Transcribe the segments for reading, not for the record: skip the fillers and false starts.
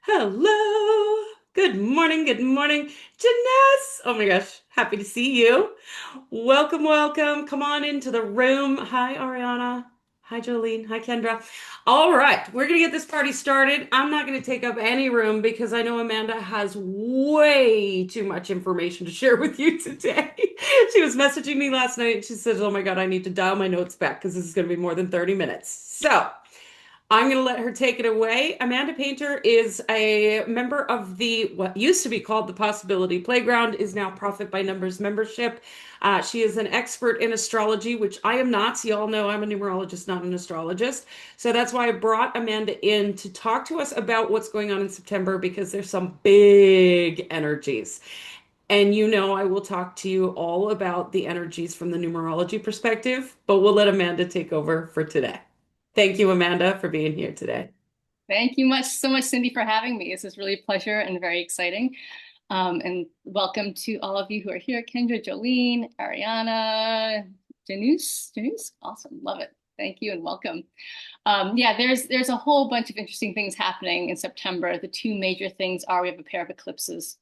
Hello. Good morning. Good morning. Janess. Oh my gosh. Happy to see you. Welcome, welcome. Come on into the room. Hi, Ariana. Hi, Jolene. Hi, Kendra. All right. We're going to get this party started. I'm not going to take up any room because I know Amanda has way too much information to share with you today. She was messaging me last night and she says, "Oh my God, I need to dial my notes back because this is going to be more than 30 minutes." So, I'm going to let her take it away. Amanda Painter is a member of the what used to be called the Possibility Playground, is now Profit by Numbers membership. She is an expert in astrology, which I am not. So you all know I'm a numerologist, not an astrologist. So that's why I brought Amanda in to talk to us about what's going on in September because there's some big energies. And you know, I will talk to you all about the energies from the numerology perspective, but we'll let Amanda take over for today. Thank you, Amanda, for being here today. Thank you so much, Cindy, for having me. This is really a pleasure and very exciting. And welcome to all of you who are here. Kendra, Jolene, Ariana, Janus, awesome, love it. Thank you and welcome. Yeah, there's a whole bunch of interesting things happening in September. The two major things are we have a pair of eclipses.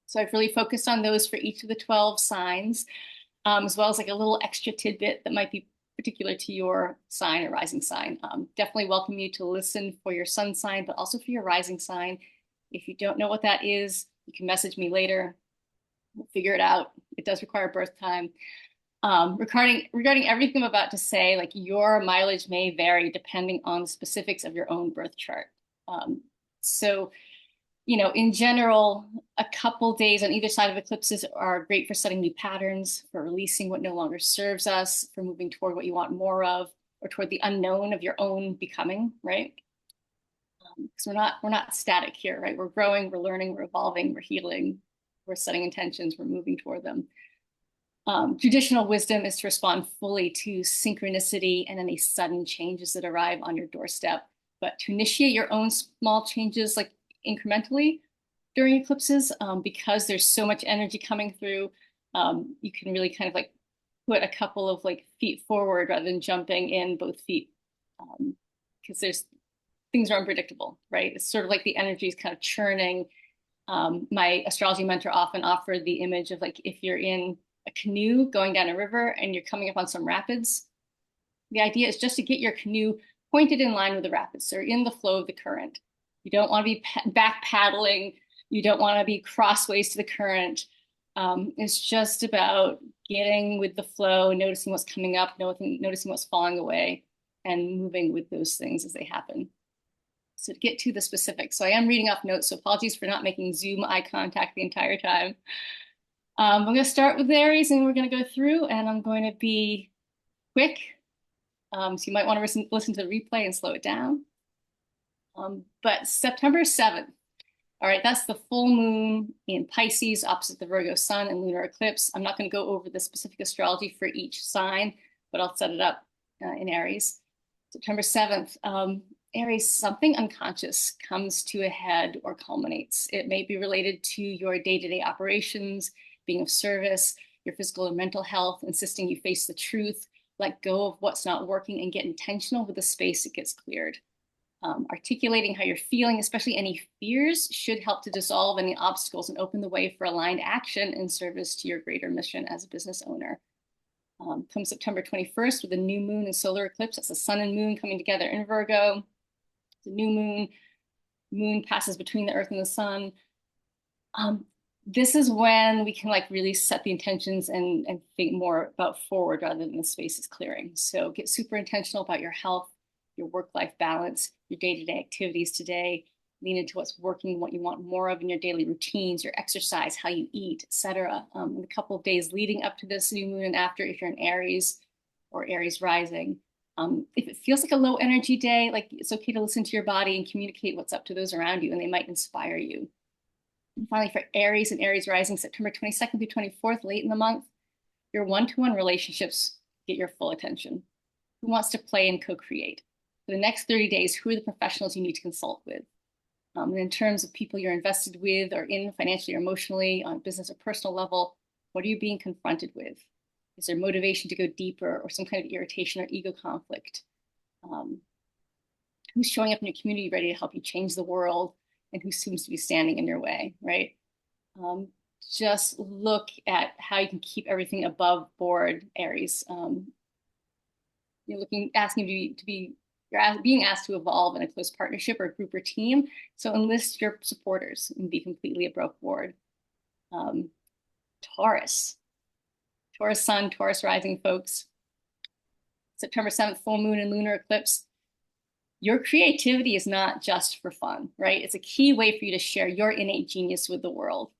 So I've really focused on those for each of the 12 signs, as well as like a little extra tidbit that might be particular to your sign or rising sign. Definitely welcome you to listen for your sun sign, but also for your rising sign. If you don't know what that is, you can message me later. We'll figure it out. It does require birth time. Regarding everything I'm about to say, like your mileage may vary depending on the specifics of your own birth chart. So in general, a couple days on either side of eclipses are great for setting new patterns, for releasing what no longer serves us, for moving toward what you want more of, or toward the unknown of your own becoming, right? Because we're not static here, right? We're growing, we're learning, we're evolving, we're healing, we're setting intentions, we're moving toward them. Traditional wisdom is to respond fully to synchronicity and any sudden changes that arrive on your doorstep. But to initiate your own small changes, like incrementally during eclipses, because there's so much energy coming through, you can really kind of like put a couple of like feet forward rather than jumping in both feet, because there's things are unpredictable, right? It's sort of like the energy is kind of churning. My astrology mentor often offered the image of like if you're in a canoe going down a river and you're coming up on some rapids. The idea is just to get your canoe pointed in line with the rapids, so you're in the flow of the current. You don't want to be back paddling. You don't want to be crossways to the current. It's just about getting with the flow, noticing what's coming up, noticing what's falling away, and moving with those things as they happen. So to get to the specifics, so I am reading off notes, so apologies for not making Zoom eye contact the entire time. I'm going to start with Aries and we're going to go through and I'm going to be quick. So you might want to listen to the replay and slow it down. But September 7th, all right, that's the full moon in Pisces opposite the Virgo sun and lunar eclipse. I'm not going to go over the specific astrology for each sign, but I'll set it up in Aries. September 7th, Aries, something unconscious comes to a head or culminates. It may be related to your day-to-day operations, being of service, your physical or mental health, insisting you face the truth, let go of what's not working, and get intentional with the space it gets cleared. Articulating how you're feeling, especially any fears, should help to dissolve any obstacles and open the way for aligned action in service to your greater mission as a business owner. Come September 21st with a new moon and solar eclipse. That's the sun and moon coming together in Virgo. The new moon passes between the earth and the sun. This is when we can like really set the intentions and think more about forward rather than the space is clearing. So get super intentional about your health, your work-life balance, your day-to-day activities today. Lean into what's working, what you want more of in your daily routines, your exercise, how you eat, etc. In a couple of days leading up to this new moon and after, if you're in Aries or Aries rising. If it feels like a low energy day, like it's okay to listen to your body and communicate what's up to those around you, and they might inspire you. And finally, for Aries and Aries rising, September 22nd through 24th, late in the month, your one-to-one relationships get your full attention. Who wants to play and co-create? For the next 30 days, who are the professionals you need to consult with? And in terms of people you're invested with or in financially or emotionally, on a business or personal level, what are you being confronted with? Is there motivation to go deeper or some kind of irritation or ego conflict? Who's showing up in your community ready to help you change the world? and who seems to be standing in your way, right? Um, just look at how you can keep everything above board, Aries. You're asking you're being asked to evolve in a close partnership or group or team. So enlist your supporters and be completely above board. Um, Taurus, Taurus sun, Taurus rising folks. September 7th, full moon and lunar eclipse. Your creativity is not just for fun, right? It's a key way for you to share your innate genius with the world.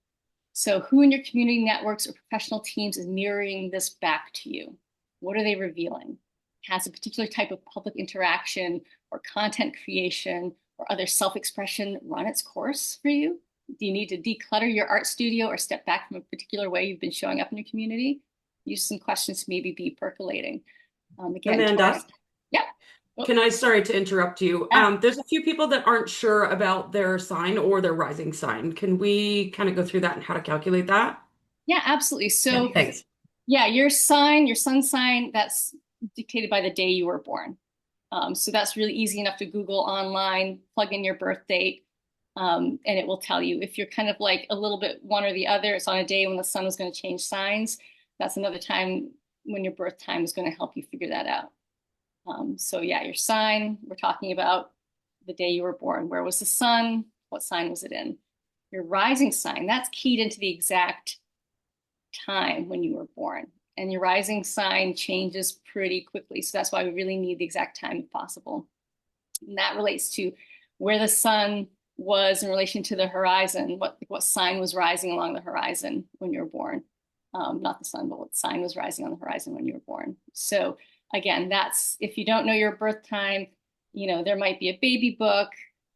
So who in your community networks or professional teams is mirroring this back to you? What are they revealing? Has a particular type of public interaction or content creation or other self-expression run its course for you? Do you need to declutter your art studio or step back from a particular way you've been showing up in your community? Use some questions to maybe be percolating. Again, Amanda, Taurus. Yeah. Oh, sorry to interrupt you. yeah. There's a few people that aren't sure about their sign or their rising sign. Can we kind of go through that and how to calculate that? Yeah, absolutely. Yeah, So thanks. yeah, your sign, your sun sign, that's dictated by the day you were born. So that's really easy enough to Google online, plug in your birth date, and it will tell you. If you're kind of like a little bit one or the other, it's on a day when the sun is going to change signs. That's another time when your birth time is going to help you figure that out. So yeah, your sign, we're talking about the day you were born. Where was the sun? What sign was it in? Your rising sign, that's keyed into the exact time when you were born. And your rising sign changes pretty quickly. So that's why we really need the exact time if possible. And that relates to where the sun was in relation to the horizon, what sign was rising along the horizon when you were born. Not the sun, but what sign was rising on the horizon when you were born. So again, that's, if you don't know your birth time, there might be a baby book,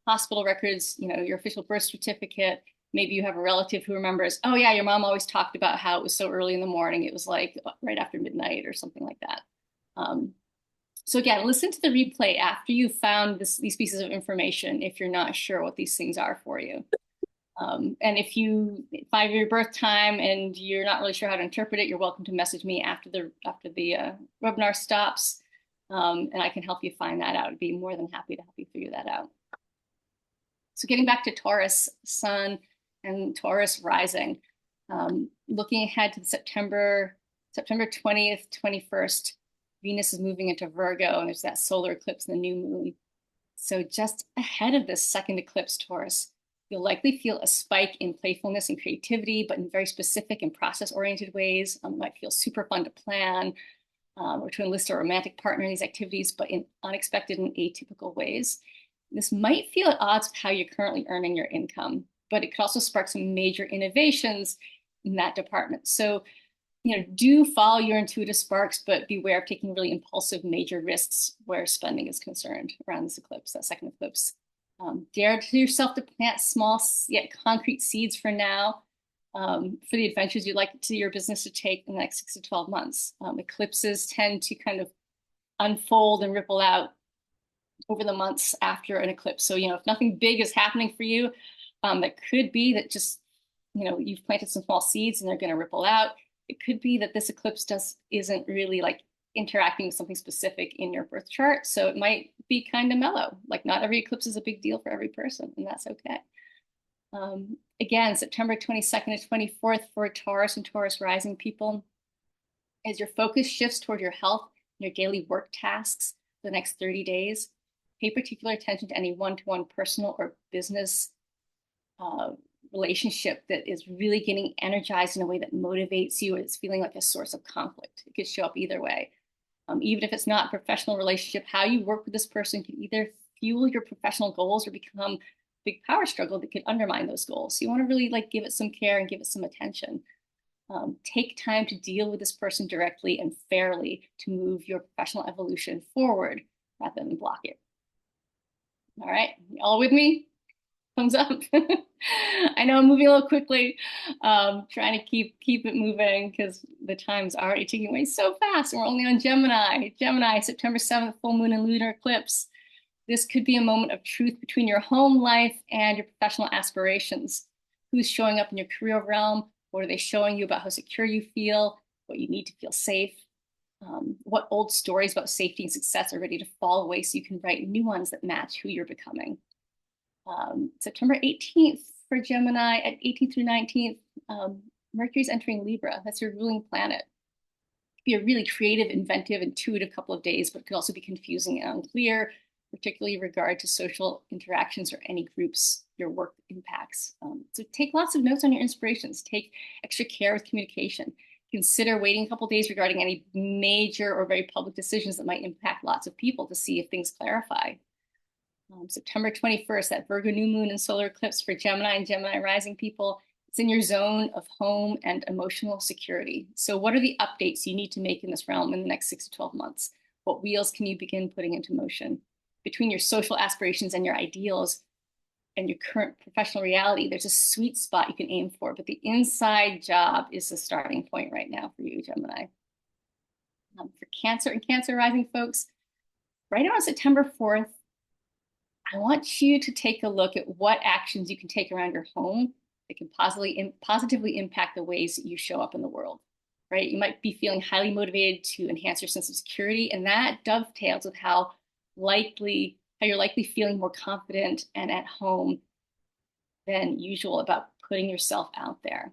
hospital records, your official birth certificate. Maybe you have a relative who remembers, oh yeah, your mom always talked about how it was so early in the morning. It was like right after midnight or something like that. So again, listen to the replay after you found these pieces of information if you're not sure what these things are for you. And if you find your birth time and you're not really sure how to interpret it, you're welcome to message me after the webinar stops, and I can help you find that out. I'd be more than happy to help you figure that out. So getting back to Taurus sun and Taurus rising, looking ahead to September 20th, 21st, Venus is moving into Virgo, and there's that solar eclipse and the new moon. So just ahead of this second eclipse, Taurus, you'll likely feel a spike in playfulness and creativity, but in very specific and process-oriented ways. It might feel super fun to plan or to enlist a romantic partner in these activities, but in unexpected and atypical ways. This might feel at odds with how you're currently earning your income, but it could also spark some major innovations in that department. So, do follow your intuitive sparks, but beware of taking really impulsive major risks where spending is concerned around this eclipse, that second eclipse. Dare to yourself to plant small yet concrete seeds for now, for the adventures you'd like your business to take in the next 6 to 12 months. Eclipses tend to kind of unfold and ripple out over the months after an eclipse. So, if nothing big is happening for you, that could be that just, you've planted some small seeds and they're going to ripple out. It could be that this eclipse isn't really like interacting with something specific in your birth chart. So it might be kind of mellow. Like not every eclipse is a big deal for every person, and that's okay. Again, September 22nd to 24th for Taurus and Taurus rising people, as your focus shifts toward your health and your daily work tasks for the next 30 days, pay particular attention to any one-to-one personal or business relationship that is really getting energized in a way that motivates you, or it's feeling like a source of conflict. It could show up either way. Even if it's not a professional relationship, how you work with this person can either fuel your professional goals or become a big power struggle that could undermine those goals. So you want to really give it some care and give it some attention. Take time to deal with this person directly and fairly to move your professional evolution forward rather than block it. All right, all with me? Thumbs up. I know I'm moving a little quickly, trying to keep it moving because the time's already ticking away so fast, and we're only on Gemini. Gemini, September 7th, full moon and lunar eclipse. This could be a moment of truth between your home life and your professional aspirations. Who's showing up in your career realm? What are they showing you about how secure you feel? What you need to feel safe? What old stories about safety and success are ready to fall away so you can write new ones that match who you're becoming? September 18th for Gemini at 18th through 19th, Mercury's entering Libra. That's your ruling planet. Be a really creative, inventive, intuitive couple of days, but it could also be confusing and unclear, particularly in regard to social interactions or any groups your work impacts. So take lots of notes on your inspirations. Take extra care with communication. Consider waiting a couple of days regarding any major or very public decisions that might impact lots of people to see if things clarify. September 21st, that Virgo new moon and solar eclipse for Gemini and Gemini rising people. It's in your zone of home and emotional security. So what are the updates you need to make in this realm in the next 6 to 12 months? What wheels can you begin putting into motion? Between your social aspirations and your ideals and your current professional reality, there's a sweet spot you can aim for, but the inside job is the starting point right now for you, Gemini. For Cancer and Cancer rising folks, right around September 4th, I want you to take a look at what actions you can take around your home that can positively impact the ways that you show up in the world, right? You might be feeling highly motivated to enhance your sense of security, and that dovetails with how you're likely feeling more confident and at home than usual about putting yourself out there.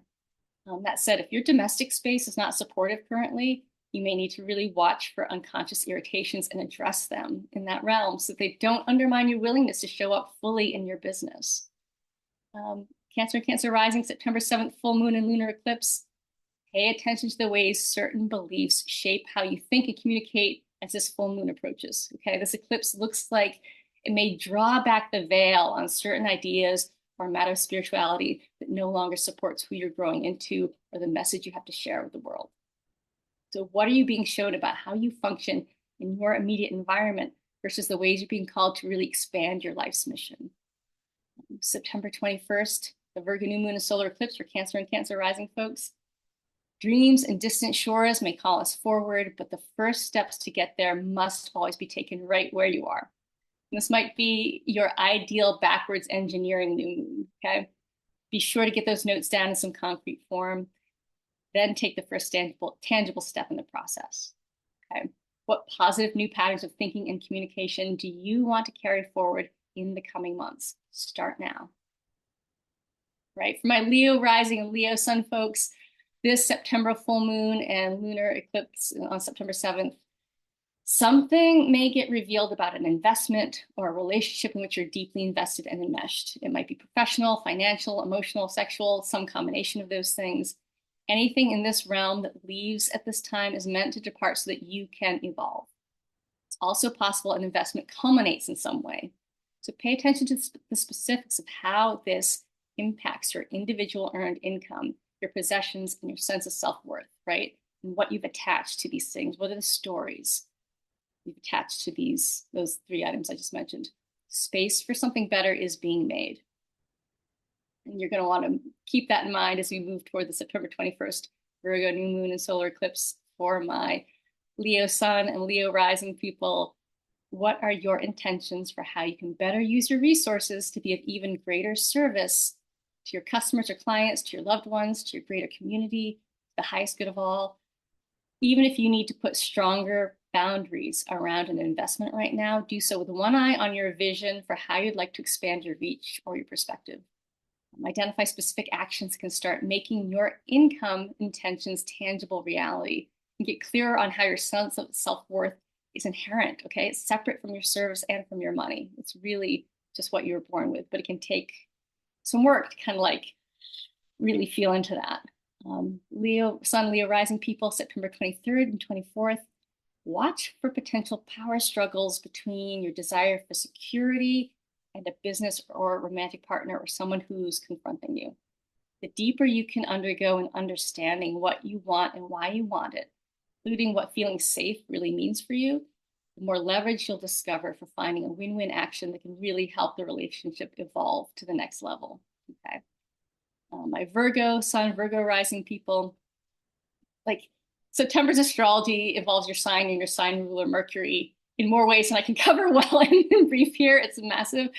That said, if your domestic space is not supportive currently, you may need to really watch for unconscious irritations and address them in that realm so that they don't undermine your willingness to show up fully in your business. Cancer and Cancer rising, September 7th, full moon and lunar eclipse. Pay attention to the ways certain beliefs shape how you think and communicate as this full moon approaches. Okay, this eclipse looks like it may draw back the veil on certain ideas or matter of spirituality that no longer supports who you're growing into or the message you have to share with the world. So what are you being shown about how you function in your immediate environment versus the ways you're being called to really expand your life's mission? September 21st, the Virgo new moon and solar eclipse for Cancer and Cancer rising folks. Dreams and distant shores may call us forward, but the first steps to get there must always be taken right where you are. And this might be your ideal backwards engineering new moon, okay? Be sure to get those notes down in some concrete form, then take the first tangible step in the process, okay? What positive new patterns of thinking and communication do you want to carry forward in the coming months? Start now, right? For my Leo rising and Leo sun folks, this September full moon and lunar eclipse on September 7th, something may get revealed about an investment or a relationship in which you're deeply invested and enmeshed. It might be professional, financial, emotional, sexual, some combination of those things. Anything in this realm that leaves at this time is meant to depart so that you can evolve. It's also possible an investment culminates in some way. So pay attention to the specifics of how this impacts your individual earned income, your possessions, and your sense of self-worth, right? And what you've attached to these things. What are the stories you've attached to those 3 items I just mentioned? Space for something better is being made. And you're going to want to keep that in mind as we move toward the September 21st Virgo new moon and solar eclipse for my Leo sun and Leo rising people. What are your intentions for how you can better use your resources to be of even greater service to your customers or clients, to your loved ones, to your greater community, the highest good of all? Even if you need to put stronger boundaries around an investment right now, do so with one eye on your vision for how you'd like to expand your reach or your perspective. Identify specific actions that can start making your income intentions tangible reality, and get clearer on how your sense of self-worth is inherent, okay? It's separate from your service and from your money. It's really just what you were born with, but it can take some work to kind of like really feel into that. Leo, Sun, Leo rising people, September 23rd and 24th. Watch for potential power struggles between your desire for security and a business or romantic partner or someone who's confronting you. The deeper you can undergo in understanding what you want and why you want it, including what feeling safe really means for you, the more leverage you'll discover for finding a win-win action that can really help the relationship evolve to the next level, okay? My Virgo sun, Virgo rising people, like September's astrology involves your sign and your sign ruler Mercury in more ways than I can cover well in brief here. It's massive.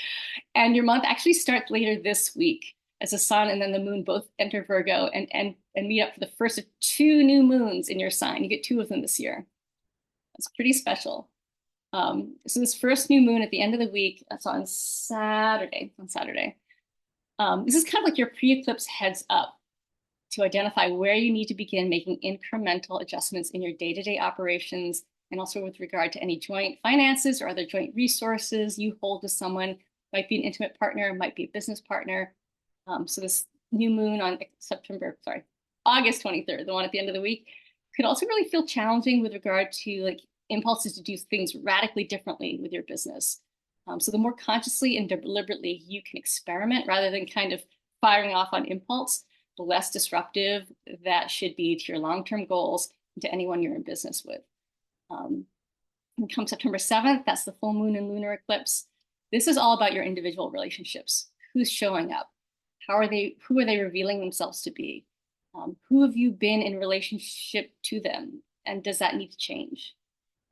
And your month actually starts later this week as the sun and then the moon both enter Virgo and meet up for the first of 2 new moons in your sign. You get 2 of them this year. That's pretty special. So this first new moon at the end of the week, that's on Saturday, this is kind of like your pre-eclipse heads up to identify where you need to begin making incremental adjustments in your day-to-day operations, and also with regard to any joint finances or other joint resources you hold with someone. Might be an intimate partner, might be a business partner. So this new moon on August 23rd, the one at the end of the week, could also really feel challenging with regard to like impulses to do things radically differently with your business. So the more consciously and deliberately you can experiment rather than kind of firing off on impulse, the less disruptive that should be to your long-term goals and to anyone you're in business with. And come September 7th, that's the full moon and lunar eclipse. This is all about your individual relationships. Who's showing up? Who are they revealing themselves to be? Who have you been in relationship to them? And does that need to change?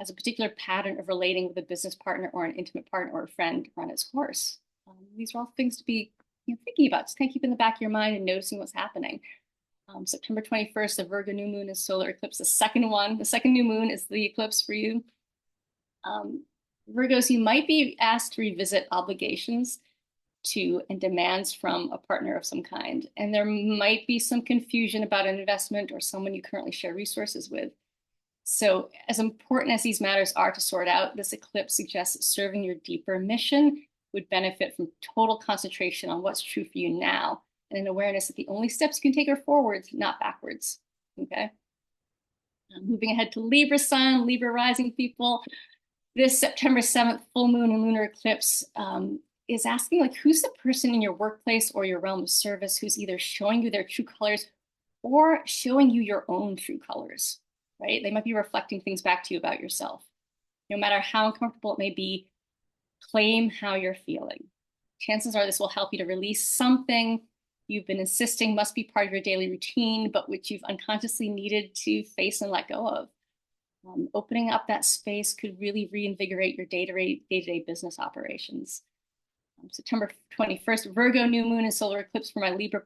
Has a particular pattern of relating with a business partner or an intimate partner or a friend run its course? These are all things to be thinking about. Just kind of keep in the back of your mind and noticing what's happening. September 21st, the Virgo new moon is solar eclipse. The second new moon is the eclipse for you. Virgos, you might be asked to revisit obligations to and demands from a partner of some kind. And there might be some confusion about an investment or someone you currently share resources with. So as important as these matters are to sort out, this eclipse suggests that serving your deeper mission would benefit from total concentration on what's true for you now, and an awareness that the only steps you can take are forwards, not backwards, okay? Moving ahead to Libra sun, Libra rising people, this September 7th full moon and lunar eclipse is asking like, who's the person in your workplace or your realm of service who's either showing you their true colors or showing you your own true colors, right? They might be reflecting things back to you about yourself. No matter how uncomfortable it may be, claim how you're feeling. Chances are this will help you to release something you've been insisting must be part of your daily routine, but which you've unconsciously needed to face and let go of. Opening up that space could really reinvigorate your day-to-day business operations. September 21st, Virgo new moon and solar eclipse for my Libra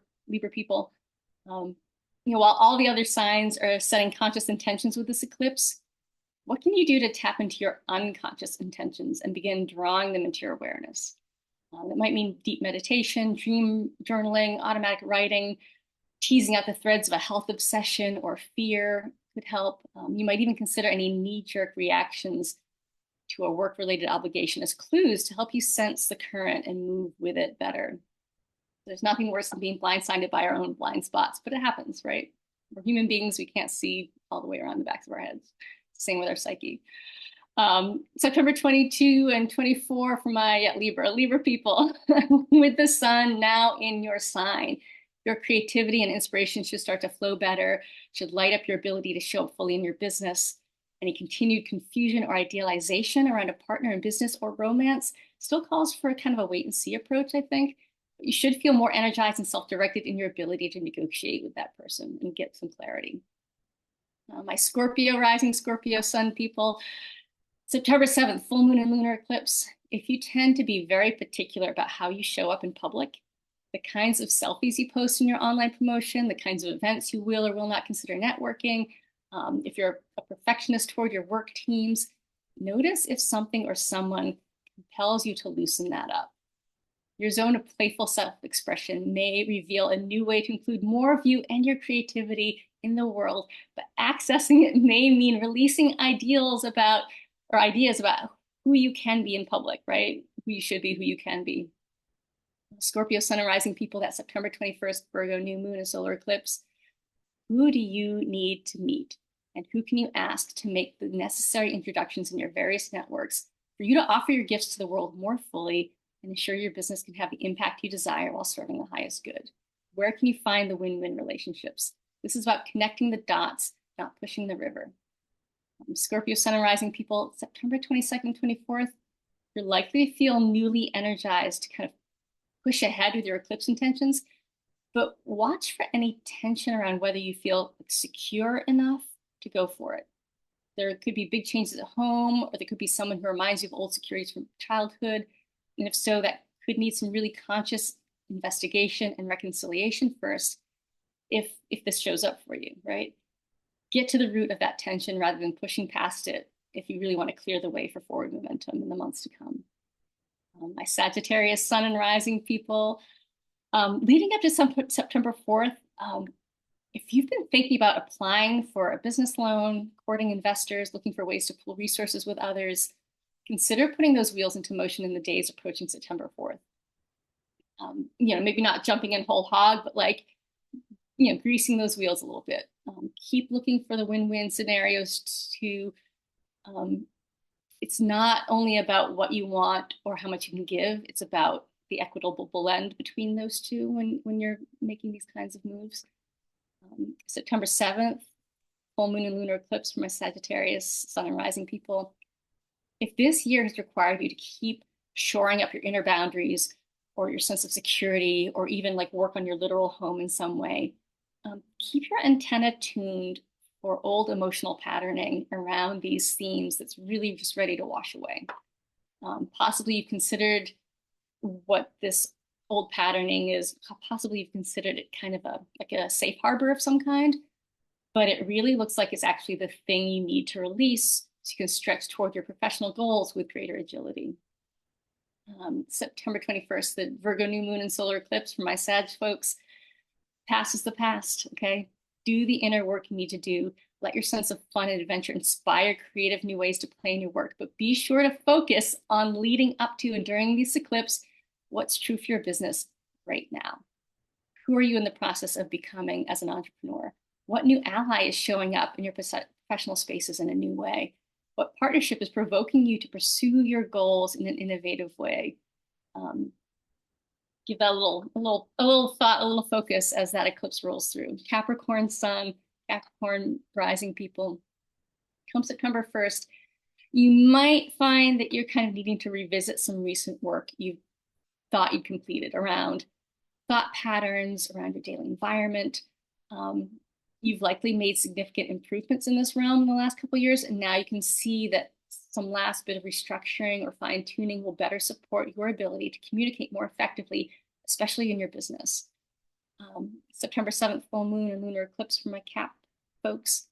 people. While all the other signs are setting conscious intentions with this eclipse, what can you do to tap into your unconscious intentions and begin drawing them into your awareness? It might mean deep meditation, dream journaling, automatic writing, teasing out the threads of a health obsession or fear could help. You might even consider any knee-jerk reactions to a work-related obligation as clues to help you sense the current and move with it better. There's nothing worse than being blindsided by our own blind spots, but it happens, right? We're human beings. We can't see all the way around the backs of our heads. Same with our psyche. September 22 and 24 for my Libra people, with the sun now in your sign. Your creativity and inspiration should start to flow better, should light up your ability to show up fully in your business. Any continued confusion or idealization around a partner in business or romance still calls for a kind of a wait and see approach, I think. But you should feel more energized and self-directed in your ability to negotiate with that person and get some clarity. My Scorpio rising, Scorpio sun people, September 7th, full moon and lunar eclipse. If you tend to be very particular about how you show up in public, the kinds of selfies you post in your online promotion, the kinds of events you will or will not consider networking, if you're a perfectionist toward your work teams, notice if something or someone compels you to loosen that up. Your zone of playful self-expression may reveal a new way to include more of you and your creativity in the world, but accessing it may mean releasing ideas about who you can be in public, right? Who you should be, who you can be. Scorpio sun and rising people, that September 21st, Virgo new moon and solar eclipse. Who do you need to meet? And who can you ask to make the necessary introductions in your various networks for you to offer your gifts to the world more fully and ensure your business can have the impact you desire while serving the highest good? Where can you find the win-win relationships? This is about connecting the dots, not pushing the river. Scorpio sun and rising people, September 22nd, 24th, you're likely to feel newly energized to kind of push ahead with your eclipse intentions, but watch for any tension around whether you feel secure enough to go for it. There could be big changes at home, or there could be someone who reminds you of old securities from childhood. And if so, that could need some really conscious investigation and reconciliation first, if this shows up for you, right? Get to the root of that tension rather than pushing past it if you really want to clear the way for forward momentum in the months to come. My Sagittarius sun and rising people, leading up to September 4th, if you've been thinking about applying for a business loan, courting investors, looking for ways to pool resources with others, consider putting those wheels into motion in the days approaching September 4th. Maybe not jumping in whole hog, but like, greasing those wheels a little bit. Keep looking for the win-win scenarios to, it's not only about what you want or how much you can give, it's about the equitable blend between those two when you're making these kinds of moves. September 7th, full moon and lunar eclipse for my Sagittarius, sun and rising people. If this year has required you to keep shoring up your inner boundaries or your sense of security, or even like work on your literal home in some way, keep your antenna tuned for old emotional patterning around these themes that's really just ready to wash away. Possibly you've considered what this old patterning is, possibly you've considered it kind of like a safe harbor of some kind, but it really looks like it's actually the thing you need to release so you can stretch toward your professional goals with greater agility. September 21st, the Virgo new moon and solar eclipse for my Sag folks. Past is the past, okay? Do the inner work you need to do. Let your sense of fun and adventure inspire creative new ways to play in your work, but be sure to focus on leading up to and during this eclipse what's true for your business right now. Who are you in the process of becoming as an entrepreneur? What new ally is showing up in your professional spaces in a new way? What partnership is provoking you to pursue your goals in an innovative way? Give that a little thought, a little focus as that eclipse rolls through. Capricorn sun, Capricorn rising people. Come September 1st, you might find that you're kind of needing to revisit some recent work you thought you completed around thought patterns, around your daily environment. You've likely made significant improvements in this realm in the last couple of years, and now you can see that some last bit of restructuring or fine tuning will better support your ability to communicate more effectively, especially in your business. September 7th, full moon and lunar eclipse for my Cap folks.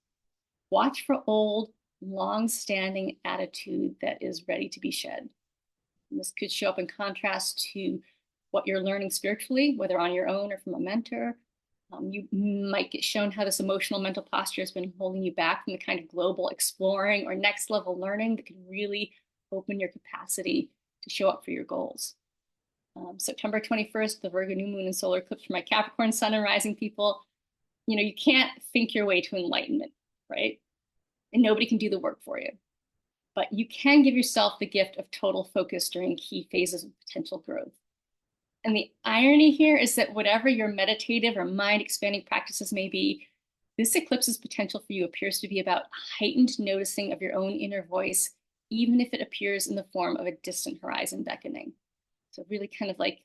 Watch for old, long-standing attitude that is ready to be shed. And this could show up in contrast to what you're learning spiritually, whether on your own or from a mentor. You might get shown how this emotional mental posture has been holding you back from the kind of global exploring or next level learning that could really open your capacity to show up for your goals. September 21st, the Virgo new moon and solar eclipse for my Capricorn sun and rising people. You can't think your way to enlightenment, right? And nobody can do the work for you. But you can give yourself the gift of total focus during key phases of potential growth. And the irony here is that whatever your meditative or mind expanding practices may be, this eclipse's potential for you appears to be about heightened noticing of your own inner voice, even if it appears in the form of a distant horizon beckoning. So really kind of like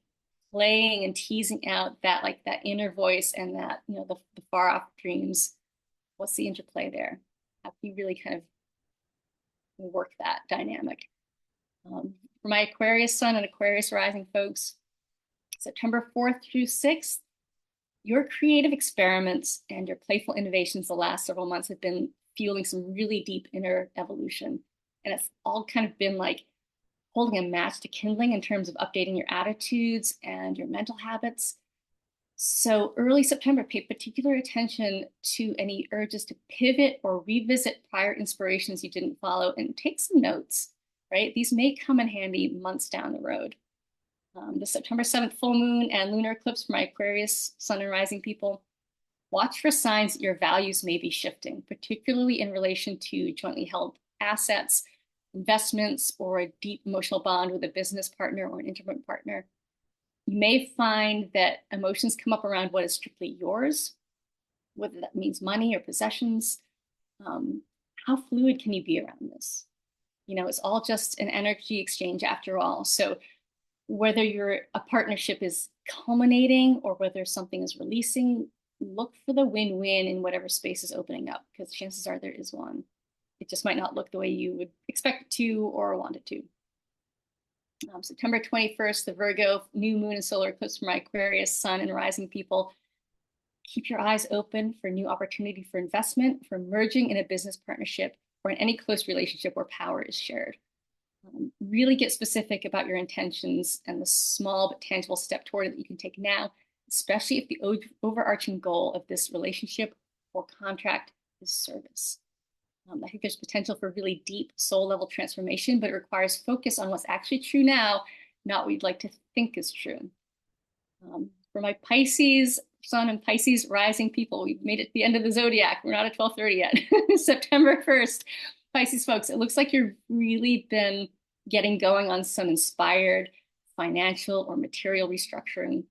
playing and teasing out that inner voice and that, the far off dreams. What's the interplay there? How can you really kind of work that dynamic? For my Aquarius sun and Aquarius rising folks, September 4th through 6th, your creative experiments and your playful innovations the last several months have been fueling some really deep inner evolution. And it's all kind of been like holding a match to kindling in terms of updating your attitudes and your mental habits. So early September, pay particular attention to any urges to pivot or revisit prior inspirations you didn't follow and take some notes, right? These may come in handy months down the road. The September 7th full moon and lunar eclipse for my Aquarius sun and rising people. Watch for signs that your values may be shifting, particularly in relation to jointly held assets, investments, or a deep emotional bond with a business partner or an intimate partner. You may find that emotions come up around what is strictly yours, whether that means money or possessions. How fluid can you be around this? It's all just an energy exchange after all. So whether a partnership is culminating or whether something is releasing, look for the win-win in whatever space is opening up, because chances are there is one. It just might not look the way you would expect it to or want it to. September 21st, the Virgo new moon and solar eclipse for my Aquarius sun and rising people. Keep your eyes open for new opportunity for investment, for merging in a business partnership, or in any close relationship where power is shared. Really get specific about your intentions and the small but tangible step toward it that you can take now, especially if the overarching goal of this relationship or contract is service. I think there's potential for really deep soul level transformation, but it requires focus on what's actually true now, not what you'd like to think is true. For my Pisces, Sun and Pisces rising people, we've made it to the end of the zodiac. We're not at 12:30 yet. September 1st, Pisces folks, it looks like you've really been getting going on some inspired financial or material restructuring.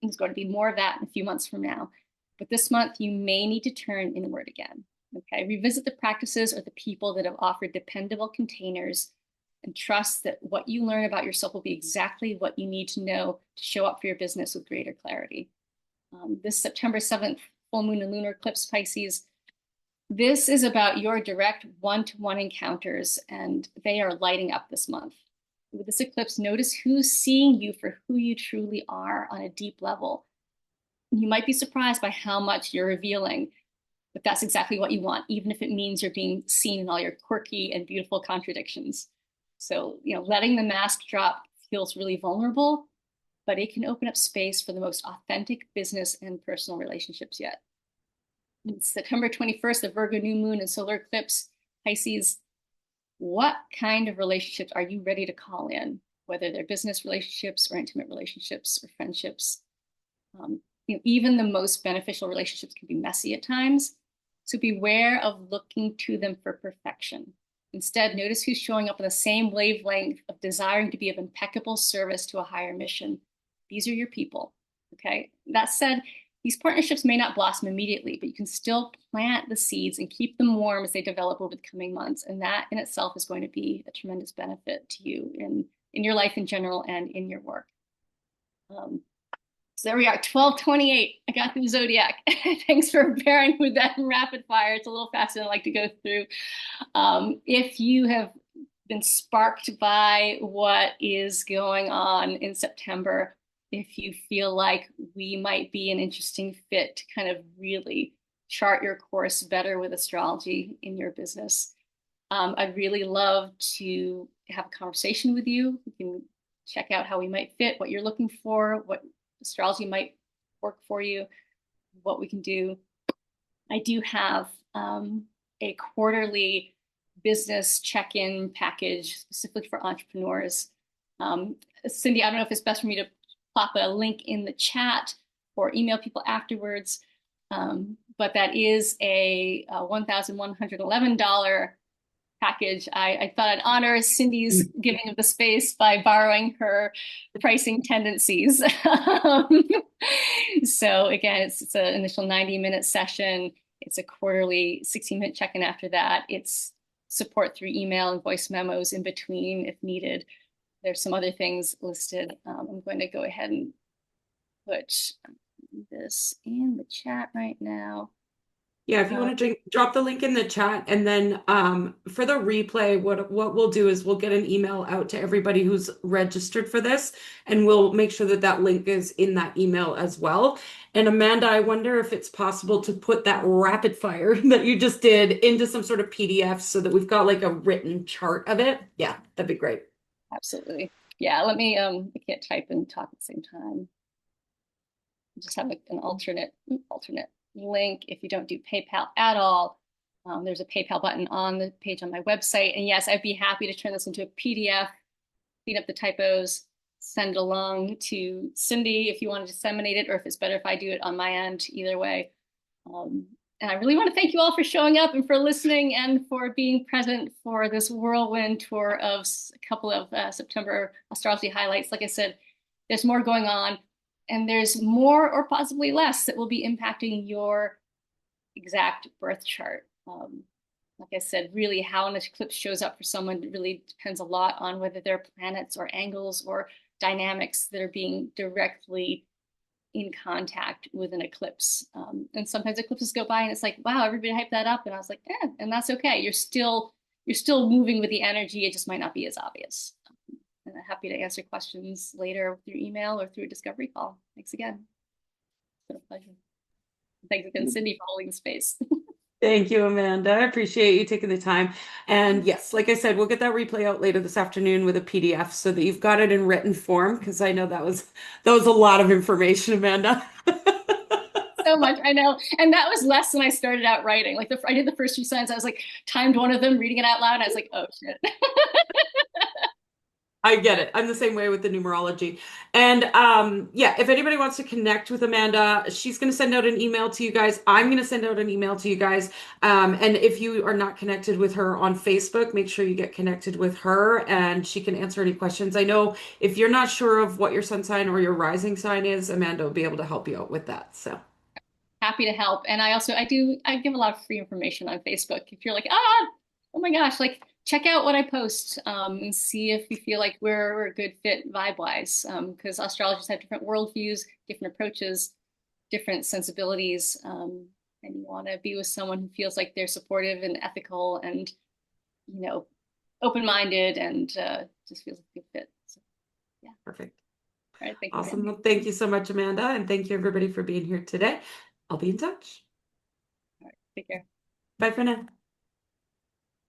There's going to be more of that in a few months from now. But this month, you may need to turn inward again. Okay, revisit the practices or the people that have offered dependable containers and trust that what you learn about yourself will be exactly what you need to know to show up for your business with greater clarity. This September 7th full moon and lunar eclipse, Pisces, this is about your direct one-to-one encounters, and they are lighting up this month. With this eclipse, notice who's seeing you for who you truly are on a deep level. You might be surprised by how much you're revealing, but that's exactly what you want, even if it means you're being seen in all your quirky and beautiful contradictions. So, letting the mask drop feels really vulnerable, but it can open up space for the most authentic business and personal relationships yet. It's September 21st, the Virgo new moon and solar eclipse, Pisces. What kind of relationships are you ready to call in? Whether they're business relationships or intimate relationships or friendships. Even the most beneficial relationships can be messy at times. So beware of looking to them for perfection. Instead, notice who's showing up on the same wavelength of desiring to be of impeccable service to a higher mission. These are your people, okay? That said, these partnerships may not blossom immediately, but you can still plant the seeds and keep them warm as they develop over the coming months. And that in itself is going to be a tremendous benefit to you in your life in general and in your work. So there we are, 12:28. I got through the zodiac. Thanks for bearing with that rapid fire. It's a little faster than I like to go through. If you have been sparked by what is going on in September, if you feel like we might be an interesting fit to kind of really chart your course better with astrology in your business, I'd really love to have a conversation with you. We can check out how we might fit, what you're looking for, what astrology might work for you, what we can do. I do have a quarterly business check-in package specifically for entrepreneurs. Cindy, I don't know if it's best for me to plop a link in the chat or email people afterwards, but that is a $1,111 package. I thought I'd honor Cindy's giving of the space by borrowing her pricing tendencies. So again, it's an initial 90-minute session. It's a quarterly 16-minute check-in after that. It's support through email and voice memos in between if needed. There's some other things listed. I'm going to go ahead and put this in the chat right now. Yeah, if you want to drop the link in the chat, and then for the replay, what we'll do is we'll get an email out to everybody who's registered for this, and we'll make sure that that link is in that email as well. And Amanda, I wonder if it's possible to put that rapid fire that you just did into some sort of PDF so that we've got like a written chart of it. Yeah, that'd be great. Absolutely. Yeah, let me, I can't type and talk at the same time. Just have an alternate link if you don't do PayPal at all. There's a PayPal button on the page on my website. And yes, I'd be happy to turn this into a PDF, clean up the typos, send it along to Cindy if you want to disseminate it, or if it's better if I do it on my end, either way. And I really want to thank you all for showing up and for listening and for being present for this whirlwind tour of a couple of September astrology highlights. Like I said, there's more going on, and there's more or possibly less that will be impacting your exact birth chart. Like I said, really how an eclipse shows up for someone really depends a lot on whether they're planets or angles or dynamics that are being directly in contact with an eclipse. And sometimes eclipses go by and it's like, wow, everybody hyped that up. And I was like, and that's okay. You're still moving with the energy. It just might not be as obvious. And I'm happy to answer questions later through email or through a discovery call. Thanks again. It's been a pleasure. Thanks again, Cindy, for holding the space. Thank you, Amanda. I appreciate you taking the time. And yes, like I said, we'll get that replay out later this afternoon with a PDF so that you've got it in written form because I know that was a lot of information, Amanda. So much, I know. And that was less than I started out writing. Like I did the first few signs, I was like timed one of them, reading it out loud, and I was like, oh shit. I get it. I'm the same way with the numerology. And yeah, if anybody wants to connect with Amanda, she's going to send out an email to you guys. I'm going to send out an email to you guys. And if you are not connected with her on Facebook, make sure you get connected with her and she can answer any questions. I know if you're not sure of what your sun sign or your rising sign is, Amanda will be able to help you out with that. So Happy to help. And I give a lot of free information on Facebook. If you're like, oh my gosh, like check out what I post, and see if you feel like we're a good fit vibe wise. Because astrologists have different worldviews, different approaches, different sensibilities. And you want to be with someone who feels like they're supportive and ethical and, you know, open-minded and just feels like a good fit. So yeah. perfect. All right. Thank you again. Awesome. Well, thank you so much, Amanda. And thank you everybody for being here today. I'll be in touch. All right. Take care. Bye for now.